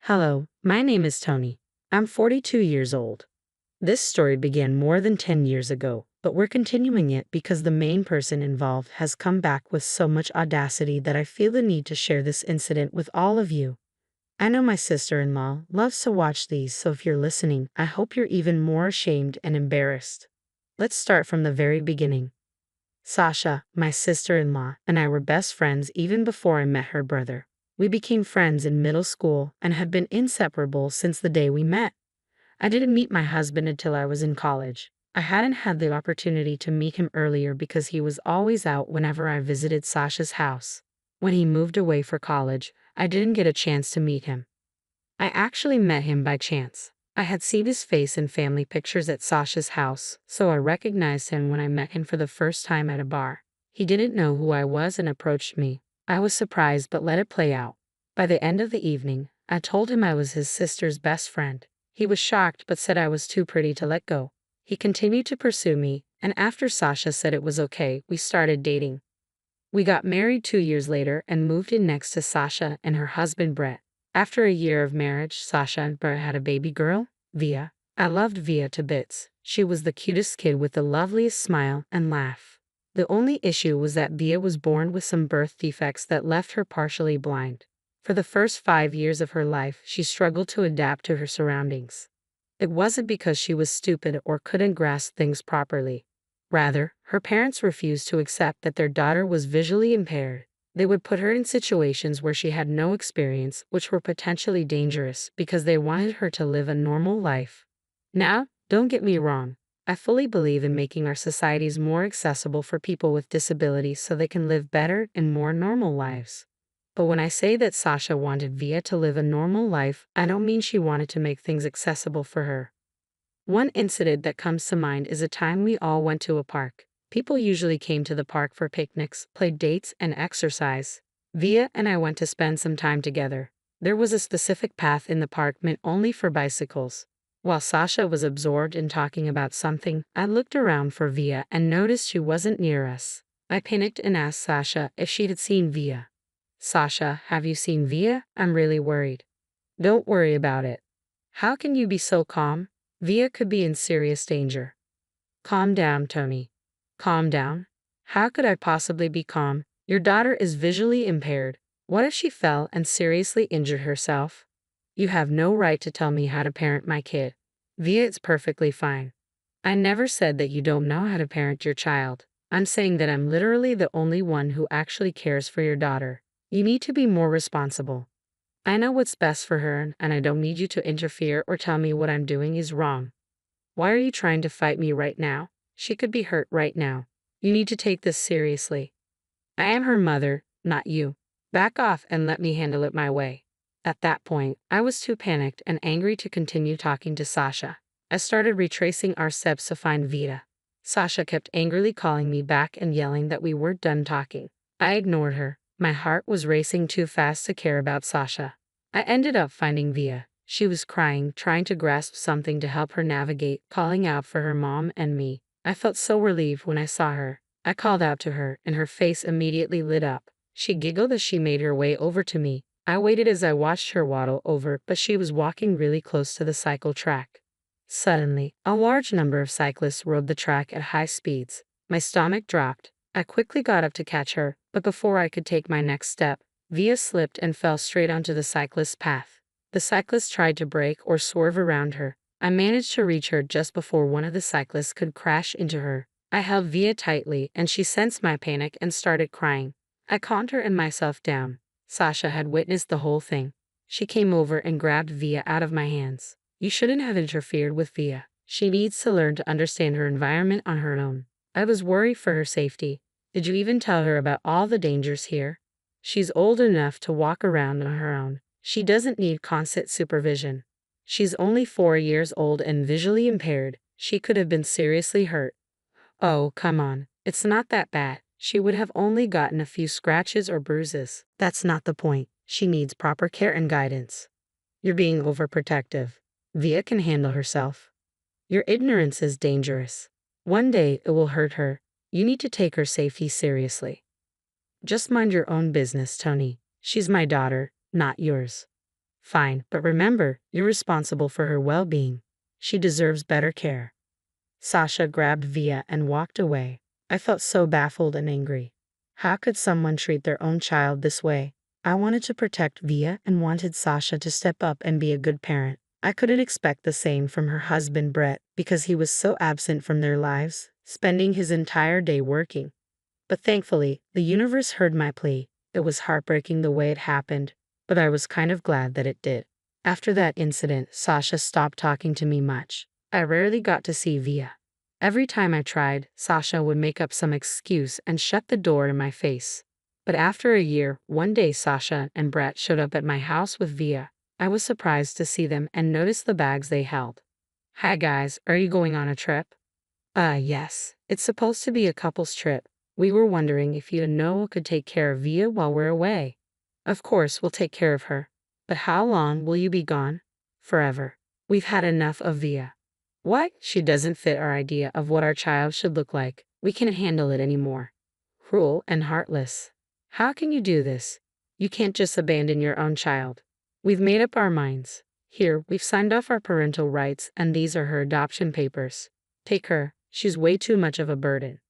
Hello, my name is Tony. I'm 42 years old. This story began more than 10 years ago, but we're continuing it because the main person involved has come back with so much audacity that I feel the need to share this incident with all of you. I know my sister-in-law loves to watch these, so if you're listening, I hope you're even more ashamed and embarrassed. Let's start from the very beginning. Sasha, my sister-in-law, and I were best friends even before I met her brother. We became friends in middle school and had been inseparable since the day we met. I didn't meet my husband until I was in college. I hadn't had the opportunity to meet him earlier because he was always out whenever I visited Sasha's house. When he moved away for college, I didn't get a chance to meet him. I actually met him by chance. I had seen his face in family pictures at Sasha's house, so I recognized him when I met him for the first time at a bar. He didn't know who I was and approached me. I was surprised but let it play out. By the end of the evening, I told him I was his sister's best friend. He was shocked but said I was too pretty to let go. He continued to pursue me, and after Sasha said it was okay, we started dating. We got married 2 years later and moved in next to Sasha and her husband Brett. After a year of marriage, Sasha and Brett had a baby girl, Via. I loved Via to bits. She was the cutest kid with the loveliest smile and laugh. The only issue was that Via was born with some birth defects that left her partially blind. For the first 5 years of her life, she struggled to adapt to her surroundings. It wasn't because she was stupid or couldn't grasp things properly. Rather, her parents refused to accept that their daughter was visually impaired. They would put her in situations where she had no experience, which were potentially dangerous because they wanted her to live a normal life. Now, don't get me wrong. I fully believe in making our societies more accessible for people with disabilities so they can live better and more normal lives. But when I say that Sasha wanted Via to live a normal life, I don't mean she wanted to make things accessible for her. One incident that comes to mind is a time we all went to a park. People usually came to the park for picnics, played dates, and exercise. Via and I went to spend some time together. There was a specific path in the park meant only for bicycles. While Sasha was absorbed in talking about something, I looked around for Via and noticed she wasn't near us. I panicked and asked Sasha if she had seen Via. Sasha, have you seen Via? I'm really worried. Don't worry about it. How can you be so calm? Via could be in serious danger. Calm down, Tony. Calm down? How could I possibly be calm? Your daughter is visually impaired. What if she fell and seriously injured herself? You have no right to tell me how to parent my kid. Via is perfectly fine. I never said that you don't know how to parent your child. I'm saying that I'm literally the only one who actually cares for your daughter. You need to be more responsible. I know what's best for her, and I don't need you to interfere or tell me what I'm doing is wrong. Why are you trying to fight me right now? She could be hurt right now. You need to take this seriously. I am her mother, not you. Back off and let me handle it my way. At that point, I was too panicked and angry to continue talking to Sasha. I started retracing our steps to find Vita. Sasha kept angrily calling me back and yelling that we weren't done talking. I ignored her. My heart was racing too fast to care about Sasha. I ended up finding Via. She was crying, trying to grasp something to help her navigate, calling out for her mom and me. I felt so relieved when I saw her. I called out to her, and her face immediately lit up. She giggled as she made her way over to me. I waited as I watched her waddle over, but she was walking really close to the cycle track. Suddenly, a large number of cyclists rode the track at high speeds. My stomach dropped. I quickly got up to catch her, but before I could take my next step, Via slipped and fell straight onto the cyclist's path. The cyclist tried to brake or swerve around her. I managed to reach her just before one of the cyclists could crash into her. I held Via tightly, and she sensed my panic and started crying. I calmed her and myself down. Sasha had witnessed the whole thing. She came over and grabbed Via out of my hands. You shouldn't have interfered with Via. She needs to learn to understand her environment on her own. I was worried for her safety. Did you even tell her about all the dangers here? She's old enough to walk around on her own. She doesn't need constant supervision. She's only 4 years old and visually impaired. She could have been seriously hurt. Oh, come on. It's not that bad. She would have only gotten a few scratches or bruises. That's not the point. She needs proper care and guidance. You're being overprotective. Via can handle herself. Your ignorance is dangerous. One day it will hurt her. You need to take her safety seriously. Just mind your own business, Tony. She's my daughter, not yours. Fine, but remember, you're responsible for her well-being. She deserves better care. Sasha grabbed Via and walked away. I felt so baffled and angry. How could someone treat their own child this way? I wanted to protect Via and wanted Sasha to step up and be a good parent. I couldn't expect the same from her husband Brett because he was so absent from their lives, spending his entire day working. But thankfully, the universe heard my plea. It was heartbreaking the way it happened, but I was kind of glad that it did. After that incident, Sasha stopped talking to me much. I rarely got to see Via. Every time I tried, Sasha would make up some excuse and shut the door in my face. But after a year, one day Sasha and Brett showed up at my house with Via. I was surprised to see them and noticed the bags they held. Hi guys, are you going on a trip? Yes. It's supposed to be a couple's trip. We were wondering if you and Noah could take care of Via while we're away. Of course, we'll take care of her. But how long will you be gone? Forever. We've had enough of Via. What? She doesn't fit our idea of what our child should look like. We can't handle it anymore. Cruel and heartless. How can you do this? You can't just abandon your own child. We've made up our minds. Here, we've signed off our parental rights, and these are her adoption papers. Take her. She's way too much of a burden.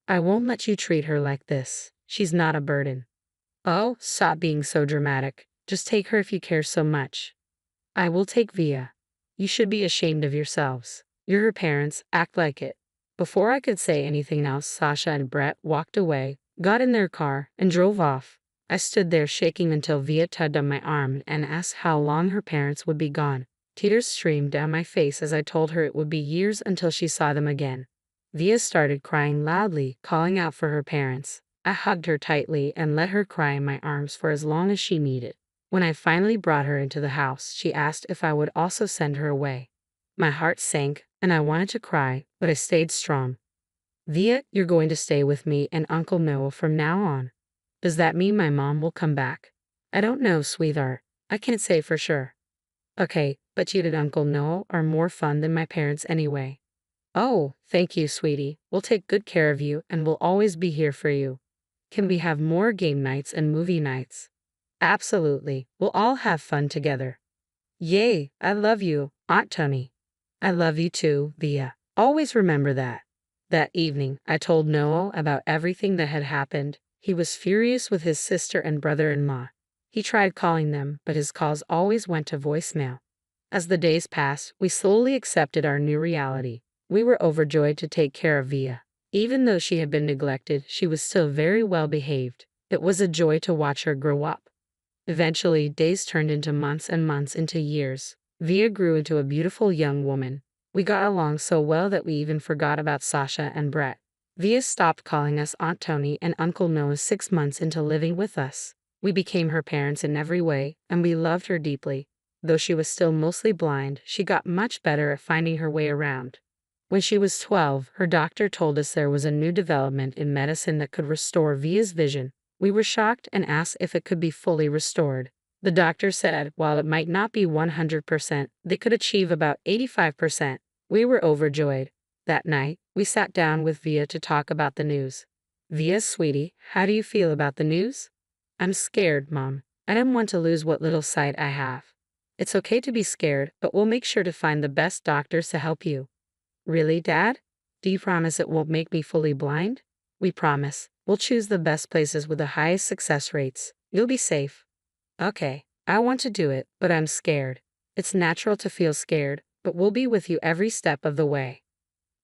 I won't let you treat her like this. She's not a burden. Oh, stop being so dramatic. Just take her if you care so much. I will take Via. You should be ashamed of yourselves. You're her parents, act like it. Before I could say anything else, Sasha and Brett walked away, got in their car, and drove off. I stood there shaking until Via tugged on my arm and asked how long her parents would be gone. Tears streamed down my face as I told her it would be years until she saw them again. Via started crying loudly, calling out for her parents. I hugged her tightly and let her cry in my arms for as long as she needed. When I finally brought her into the house, she asked if I would also send her away. My heart sank, and I wanted to cry, but I stayed strong. Via, you're going to stay with me and Uncle Noah from now on. Does that mean my mom will come back? I don't know, sweetheart. I can't say for sure. Okay, but you and Uncle Noah are more fun than my parents anyway. Oh, thank you, sweetie. We'll take good care of you and we'll always be here for you. Can we have more game nights and movie nights? Absolutely. We'll all have fun together. Yay, I love you, Aunt Tony. I love you too, Via. Always remember that. That evening, I told Noah about everything that had happened. He was furious with his sister and brother-in-law. He tried calling them, but his calls always went to voicemail. As the days passed, we slowly accepted our new reality. We were overjoyed to take care of Via. Even though she had been neglected, she was still very well behaved. It was a joy to watch her grow up. Eventually, days turned into months and months into years. Via grew into a beautiful young woman. We got along so well that we even forgot about Sasha and Brett. Via stopped calling us Aunt Tony and Uncle Noah 6 months into living with us. We became her parents in every way, and we loved her deeply. Though she was still mostly blind, she got much better at finding her way around. When she was 12, her doctor told us there was a new development in medicine that could restore Via's vision. We were shocked and asked if it could be fully restored. The doctor said, while it might not be 100%, they could achieve about 85%. We were overjoyed. That night, we sat down with Via to talk about the news. Via, sweetie, how do you feel about the news? I'm scared, Mom. I don't want to lose what little sight I have. It's okay to be scared, but we'll make sure to find the best doctors to help you. Really, Dad? Do you promise it won't make me fully blind? We promise. We'll choose the best places with the highest success rates. You'll be safe. Okay, I want to do it, but I'm scared. It's natural to feel scared, but we'll be with you every step of the way.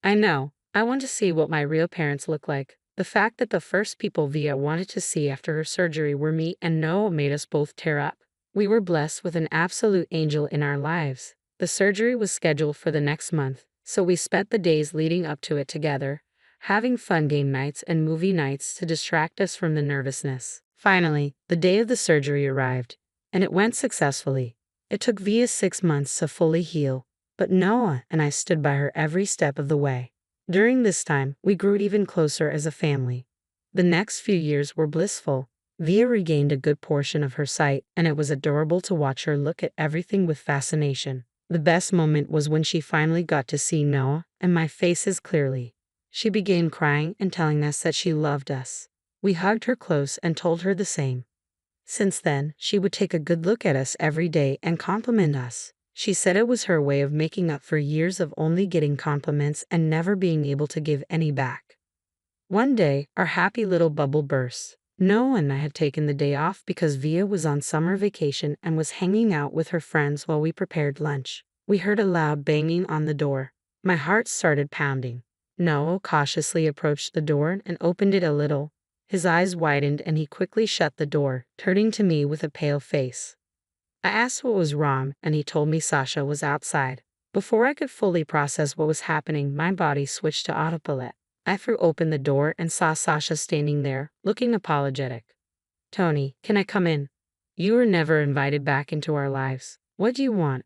I know. I want to see what my real parents look like. The fact that the first people Via wanted to see after her surgery were me and Noah made us both tear up. We were blessed with an absolute angel in our lives. The surgery was scheduled for the next month, so we spent the days leading up to it together, having fun game nights and movie nights to distract us from the nervousness. Finally, the day of the surgery arrived, and it went successfully. It took Via 6 months to fully heal, but Noah and I stood by her every step of the way. During this time, we grew even closer as a family. The next few years were blissful. Via regained a good portion of her sight, and it was adorable to watch her look at everything with fascination. The best moment was when she finally got to see Noah and my faces clearly. She began crying and telling us that she loved us. We hugged her close and told her the same. Since then, she would take a good look at us every day and compliment us. She said it was her way of making up for years of only getting compliments and never being able to give any back. One day, our happy little bubble burst. Noah and I had taken the day off because Via was on summer vacation and was hanging out with her friends while we prepared lunch. We heard a loud banging on the door. My heart started pounding. Noah cautiously approached the door and opened it a little. His eyes widened and he quickly shut the door, turning to me with a pale face. I asked what was wrong, and he told me Sasha was outside. Before I could fully process what was happening, my body switched to autopilot. I threw open the door and saw Sasha standing there, looking apologetic. Tony, can I come in? You were never invited back into our lives. What do you want?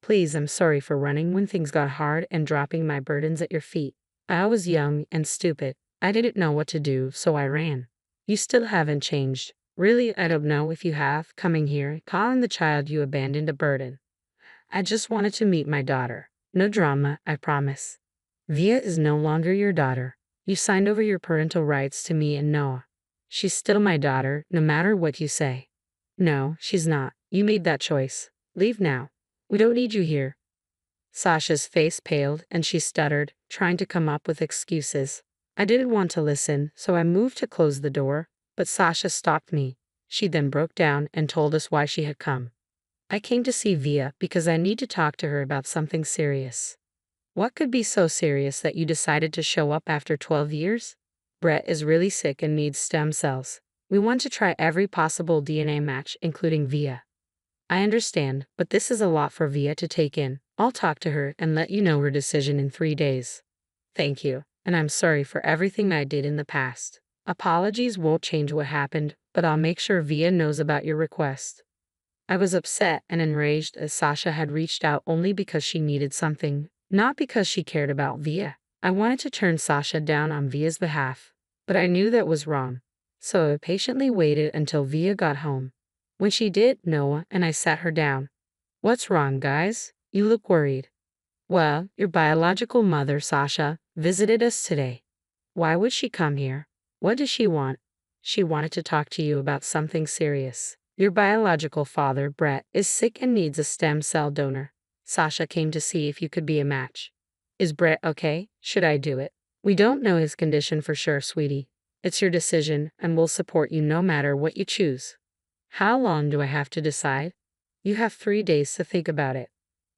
Please, I'm sorry for running when things got hard and dropping my burdens at your feet. I was young and stupid. I didn't know what to do, so I ran. You still haven't changed. Really, I don't know if you have, coming here, calling the child you abandoned a burden. I just wanted to meet my daughter. No drama, I promise. Via is no longer your daughter. You signed over your parental rights to me and Noah. She's still my daughter, no matter what you say. No, she's not. You made that choice. Leave now. We don't need you here. Sasha's face paled and she stuttered, trying to come up with excuses. I didn't want to listen, so I moved to close the door, but Sasha stopped me. She then broke down and told us why she had come. I came to see Via because I need to talk to her about something serious. What could be so serious that you decided to show up after 12 years? Brett is really sick and needs stem cells. We want to try every possible DNA match, including Via. I understand, but this is a lot for Via to take in. I'll talk to her and let you know her decision in 3 days. Thank you, and I'm sorry for everything I did in the past. Apologies won't change what happened, but I'll make sure Via knows about your request. I was upset and enraged as Sasha had reached out only because she needed something, not because she cared about Via. I wanted to turn Sasha down on Via's behalf, but I knew that was wrong. So I patiently waited until Via got home. When she did, Noah and I sat her down. What's wrong, guys? You look worried. Well, your biological mother, Sasha, visited us today. Why would she come here? What does she want? She wanted to talk to you about something serious. Your biological father, Brett, is sick and needs a stem cell donor. Sasha came to see if you could be a match. Is Brett okay? Should I do it? We don't know his condition for sure, sweetie. It's your decision, and we'll support you no matter what you choose. How long do I have to decide? You have 3 days to think about it.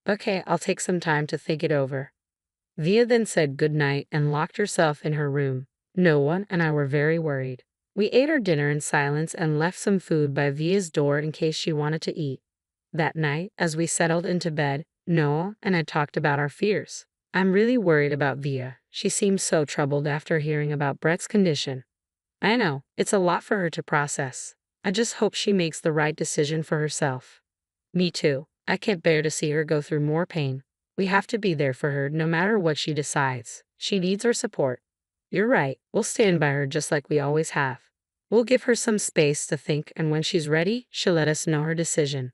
Okay, I'll take some time to think it over. Via then said good night and locked herself in her room. Noah and I were very worried. We ate our dinner in silence and left some food by Via's door in case she wanted to eat. That night, as we settled into bed, Noah and I talked about our fears. I'm really worried about Via. She seems so troubled after hearing about Brett's condition. I know, it's a lot for her to process. I just hope she makes the right decision for herself. Me too. I can't bear to see her go through more pain. We have to be there for her no matter what she decides. She needs our support. You're right. We'll stand by her just like we always have. We'll give her some space to think, and when she's ready, she'll let us know her decision.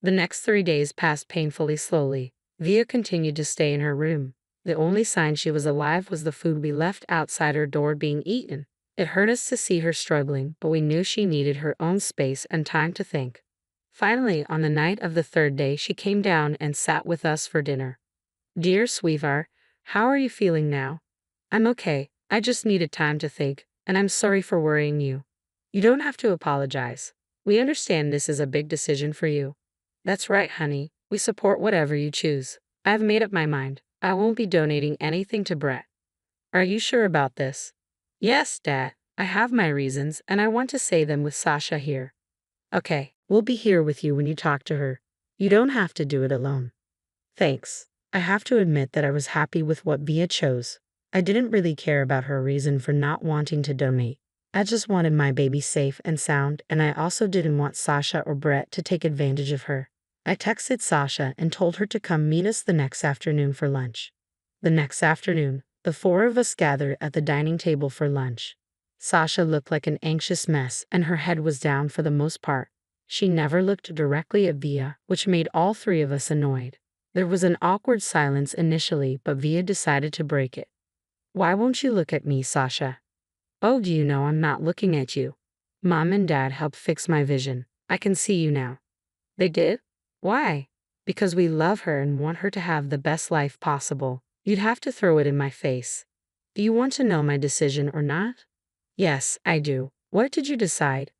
The next 3 days passed painfully slowly. Via continued to stay in her room. The only sign she was alive was the food we left outside her door being eaten. It hurt us to see her struggling, but we knew she needed her own space and time to think. Finally, on the night of the 3rd day, she came down and sat with us for dinner. Dear sweetheart, how are you feeling now? I'm okay. I just needed time to think, and I'm sorry for worrying you. You don't have to apologize. We understand this is a big decision for you. That's right, honey. We support whatever you choose. I've made up my mind. I won't be donating anything to Brett. Are you sure about this? Yes, Dad. I have my reasons, and I want to say them with Sasha here. Okay, we'll be here with you when you talk to her. You don't have to do it alone. Thanks. I have to admit that I was happy with what Via chose. I didn't really care about her reason for not wanting to donate. I just wanted my baby safe and sound, and I also didn't want Sasha or Brett to take advantage of her. I texted Sasha and told her to come meet us the next afternoon for lunch. The next afternoon, the 4 of us gathered at the dining table for lunch. Sasha looked like an anxious mess, and her head was down for the most part. She never looked directly at Via, which made all 3 of us annoyed. There was an awkward silence initially, but Via decided to break it. Why won't you look at me, Sasha? Oh, do you know I'm not looking at you? Mom and Dad helped fix my vision. I can see you now. They did? Why? Because we love her and want her to have the best life possible. You'd have to throw it in my face. Do you want to know my decision or not? Yes, I do. What did you decide?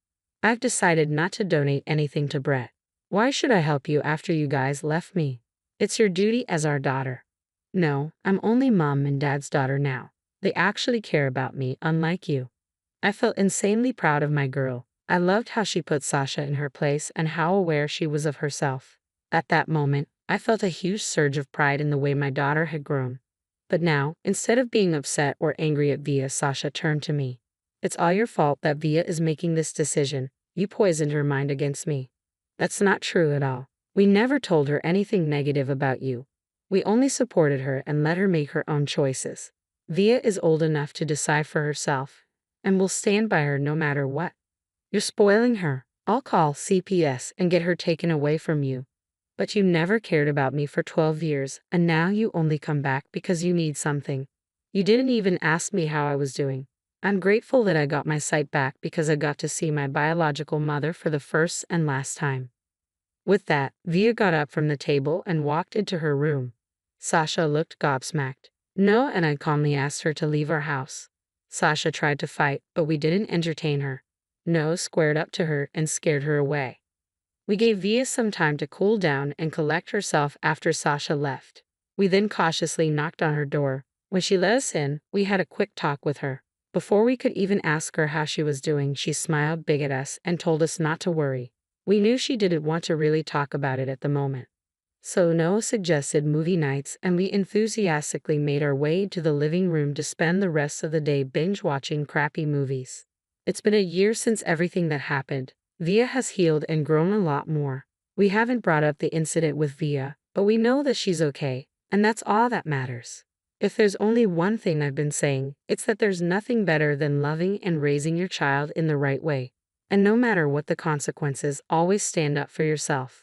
I've decided not to donate anything to Brett. Why should I help you after you guys left me? It's your duty as our daughter. No, I'm only mom and dad's daughter now. They actually care about me, unlike you. I felt insanely proud of my girl. I loved how she put Sasha in her place and how aware she was of herself. At that moment, I felt a huge surge of pride in the way my daughter had grown. But now, instead of being upset or angry at Via, Sasha turned to me. It's all your fault that Via is making this decision. You poisoned her mind against me. That's not true at all. We never told her anything negative about you. We only supported her and let her make her own choices. Via is old enough to decide for herself, and we'll stand by her no matter what. You're spoiling her. I'll call CPS and get her taken away from you. But you never cared about me for 12 years, and now you only come back because you need something. You didn't even ask me how I was doing. I'm grateful that I got my sight back because I got to see my biological mother for the first and last time. With that, Via got up from the table and walked into her room. Sasha looked gobsmacked. No, and I calmly asked her to leave our house. Sasha tried to fight, but we didn't entertain her. No squared up to her and scared her away. We gave Via some time to cool down and collect herself after Sasha left. We then cautiously knocked on her door. When she let us in, we had a quick talk with her. Before we could even ask her how she was doing, she smiled big at us and told us not to worry. We knew she didn't want to really talk about it at the moment. So Noah suggested movie nights, and we enthusiastically made our way to the living room to spend the rest of the day binge-watching crappy movies. It's been a year since everything that happened. Via has healed and grown a lot more. We haven't brought up the incident with Via, but we know that she's okay, and that's all that matters. If there's only one thing I've been saying, it's that there's nothing better than loving and raising your child in the right way. And no matter what the consequences, always stand up for yourself.